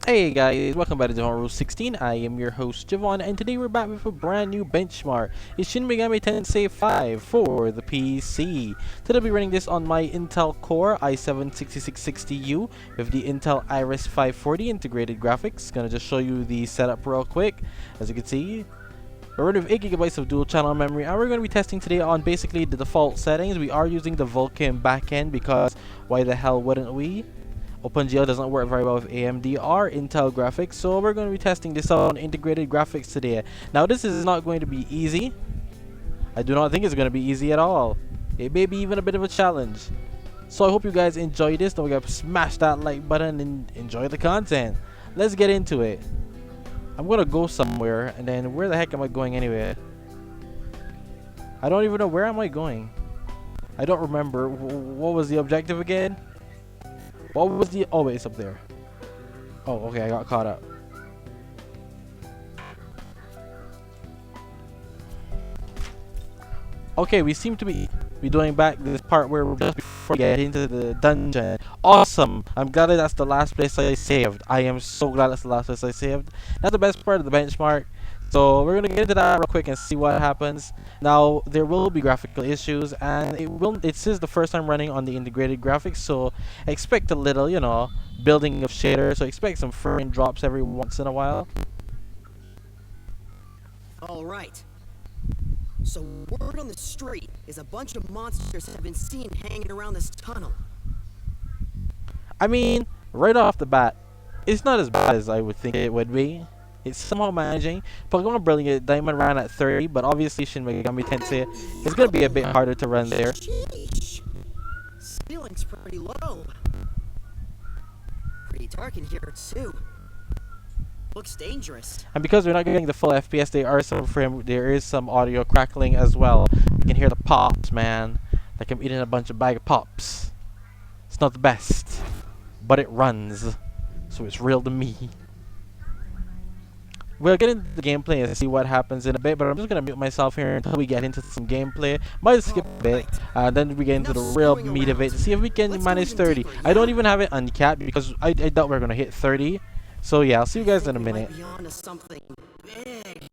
Hey guys, welcome back to Rule 16. I am your host Javon, and today we're back with a brand new benchmark. It's Shin Megami Tensei V for the PC. Today I'll be running this on my Intel Core i7-6660U with the Intel Iris 540 integrated graphics. Gonna just show you the setup real quick. As you can see, we're running with 8 GB of dual channel memory, and we're going to be testing today on basically the default settings. We are using the Vulkan backend because why the hell wouldn't we? OpenGL doesn't work very well with AMD or Intel graphics, so we're going to be testing this out on integrated graphics today. Now this is not going to be easy. I do not think it's going to be easy at all. It may be even a bit of a challenge. So I hope you guys enjoy this. Don't forget to smash that like button and enjoy the content. Let's get into it. I'm going to go somewhere, and then where the heck am I going anyway? I don't even know where am I going. I don't remember. What was the objective again? What was the... Oh, wait, it's up there. Oh, okay, I got caught up. Okay, we seem to be doing back this part where we're just before we get into the dungeon. Awesome! I'm glad that that's the last place I saved. I am so glad that's the last place I saved. That's the best part of the benchmark. So we're gonna get into that real quick and see what happens. Now there will be graphical issues, and this is the first time running on the integrated graphics, so expect a little, you know, building of shaders. So expect some frame drops every once in a while. All right. So word on the street is a bunch of monsters have been seen hanging around this tunnel. I mean, right off the bat, it's not as bad as I would think it would be. It's somehow managing. Pokemon Brilliant Diamond ran at 30, but obviously Shin Megami Tensei is going to be a bit harder to run there. Sheesh. Ceiling's pretty low. Pretty dark in here too. Looks dangerous. And because we're not getting the full FPS, there is some audio crackling as well. You can hear the pops, man. Like I'm eating a bunch of bag of pops. It's not the best, but it runs, so it's real to me. We'll get into the gameplay and see what happens in a bit, but I'm just gonna mute myself here until we get into some gameplay. Might skip a bit, then we get into the real meat of it to see if we can manage 30. I don't even have it uncapped because I doubt we're gonna hit 30. So yeah, I'll see you guys in a minute. Might be onto something big.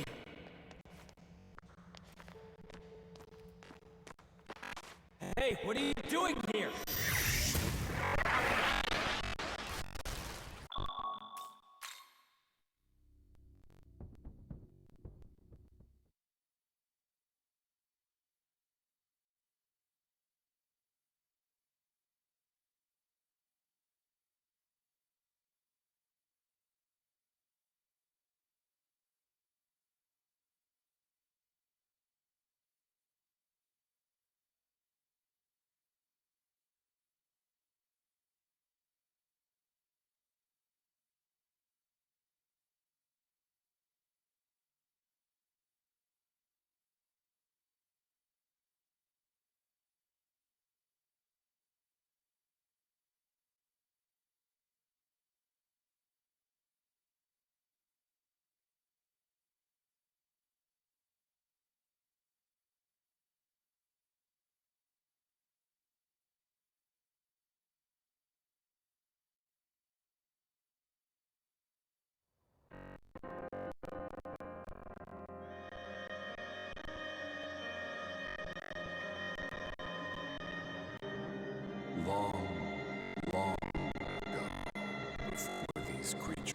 Hey, what are you doing here? Long, long ago, before these creatures.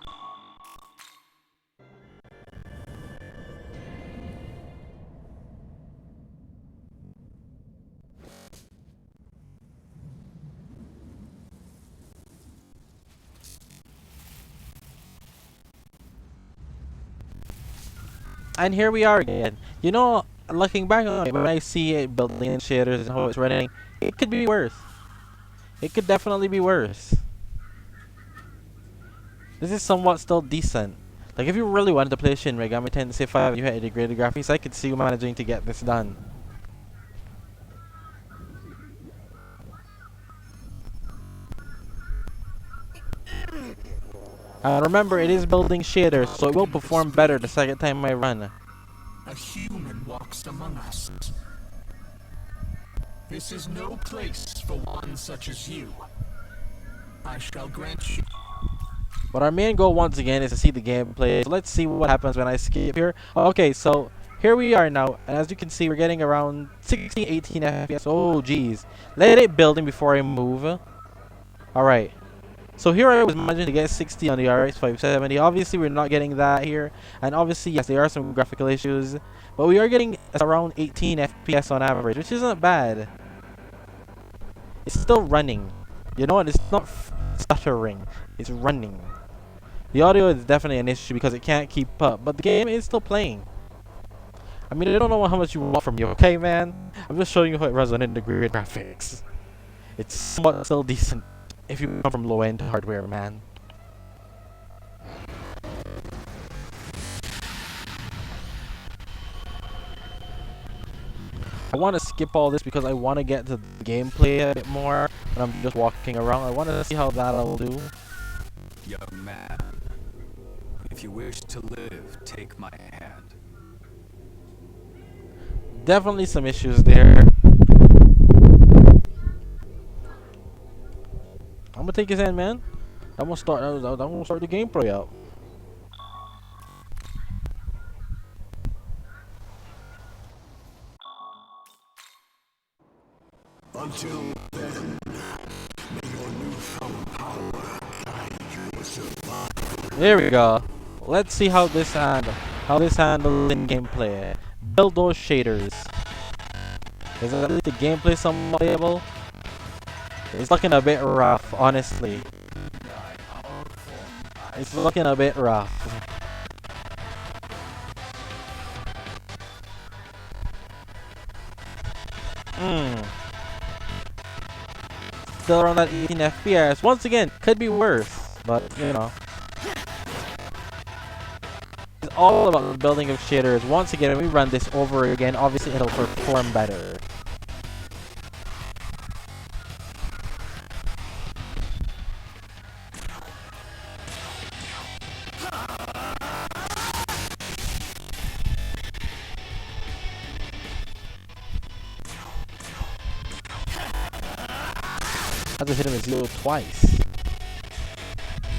And here we are again. You know, looking back on it, when I see it building in shaders and how it's running, it could be worse. It could definitely be worse. This is somewhat still decent. Like if you really wanted to play Shin Megami Tensei V and you had integrated graphics, I could see you managing to get this done. And remember, it is building shaders, so it will perform better the second time I run. A human walks among us. This is no place for one such as you. I shall grant you But our main goal once again is to see the gameplay. So let's see what happens when I skip here. Okay, so here we are now, and as you can see, we're getting around 16, 18 FPS. Oh, geez. Let it building before I move. Alright. So here I was managing to get 60 on the RX 570. Obviously, we're not getting that here. And obviously, yes, there are some graphical issues. But we are getting around 18 FPS on average, which isn't bad. It's still running. You know what? It's not stuttering. It's running. The audio is definitely an issue because it can't keep up, but the game is still playing. I mean, I don't know how much you want from me, okay, man? I'm just showing you how it runs on integrated graphics. It's somewhat still decent if you come from low-end hardware, man. I want to skip all this because I want to get to the gameplay a bit more when I'm just walking around. I want to see how that'll do. Young man, if you wish to live, take my hand. Definitely some issues there. I'm gonna take his hand, man. I'm gonna start the gameplay out. Until then, may your newfound power guide you as survival. There we go. Let's see how this handles in gameplay. Build those shaders. Is at least the gameplay somewhat playable? It's looking a bit rough, honestly. It's looking a bit rough. Still around that 18 FPS. Once again, could be worse, but you know. It's all about the building of shaders. Once again, when we run this over again, obviously it'll perform better. I have to hit him with zero twice.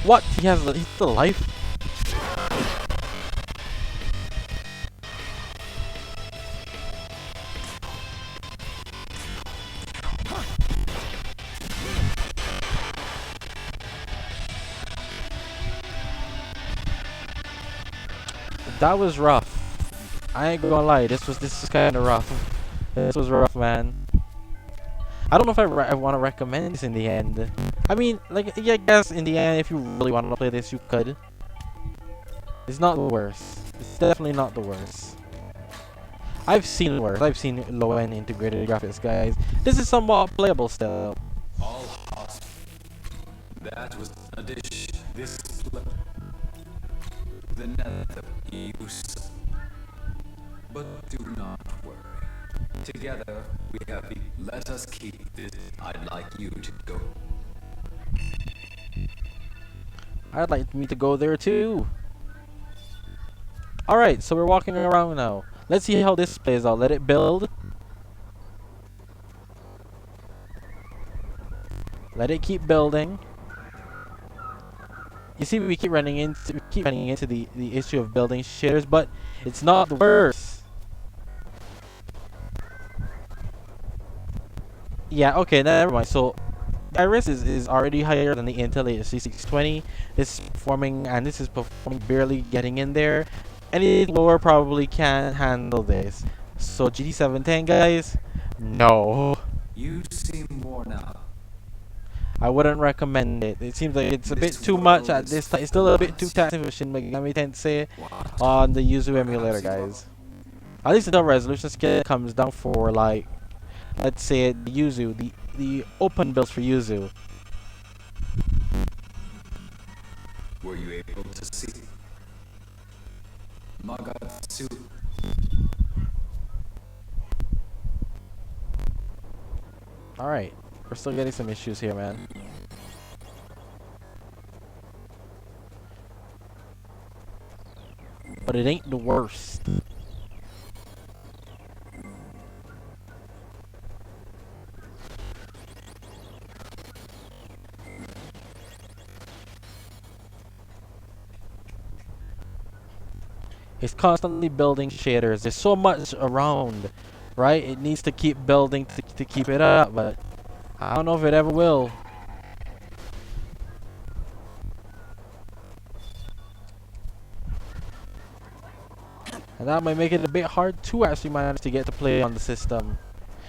What? He's still alive? That was rough. I ain't gonna lie. This is kind of rough. This was rough, man. I don't know if I want to recommend this in the end. I mean, like, yeah, I guess in the end, if you really want to play this, you could. It's not the worst. It's definitely not the worst. I've seen worse. I've seen low-end integrated graphics, guys. This is somewhat playable still. All hot. That was a dish. This the nether use. But do not worry. Together we have. Let us keep this. I'd like you to go. I'd like me to go there too. Alright, so we're walking around now. Let's see how this plays out. Let it build. Let it keep building. You see, we keep running into the issue of building shaders, but it's not the worst. Yeah, okay, never mind. So Iris is already higher than the Intel C620. This is performing barely getting in there. Anything lower probably can't handle this. So GT 710, guys, no. You seem worn out. I wouldn't recommend it. It seems like it's a bit too much at this time. It's still a bit too taxing for Shin Megami Tensei on the YUZU emulator, guys. At least until resolution scale comes down for, like, let's say the YUZU, the open builds for YUZU. Were you able to see Magatsu? Alright, we're still getting some issues here, man. But it ain't the worst. It's constantly building shaders. There's so much around, right? It needs to keep building to keep it up, but I don't know if it ever will. And that might make it a bit hard to actually manage to get to play on the system.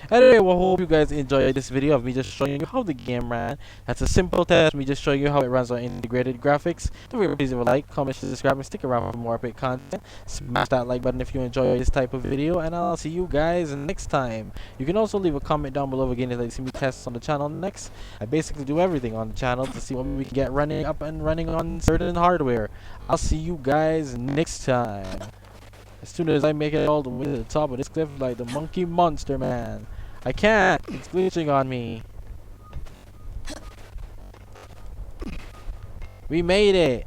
Anyway, well, hope you guys enjoyed this video of me just showing you how the game ran. That's a simple test, me just showing you how it runs on integrated graphics. Don't forget, please leave a like, comment, share, subscribe, and stick around for more epic content. Smash that like button if you enjoy this type of video, and I'll see you guys next time. You can also leave a comment down below again if you'd like to see me test on the channel next. I basically do everything on the channel to see what we can get running up and running on certain hardware. I'll see you guys next time. As soon as I make it all the way to the top of this cliff like the monkey monster, man. I can't! It's glitching on me. We made it!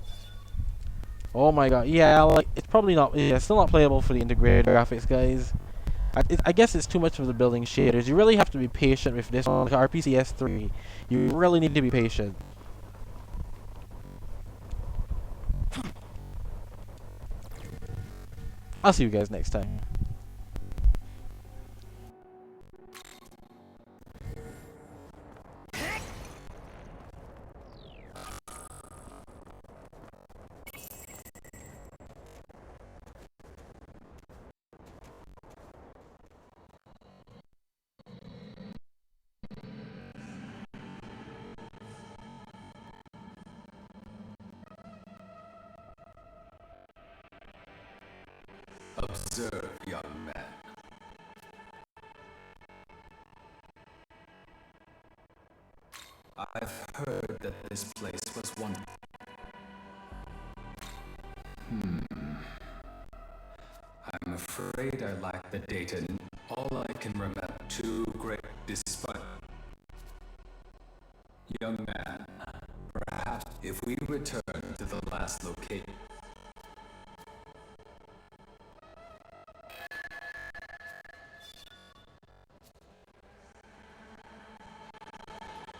Oh my god. Yeah, like, it's probably not... Yeah, it's still not playable for the integrated graphics, guys. I guess it's too much of the building shaders. You really have to be patient with this one. Like RPCS 3. You really need to be patient. I'll see you guys next time. Observe, young man. I've heard that this place was one. I'm afraid I lack the data. All I can remember too great despite. Young man, perhaps if we return to the last location.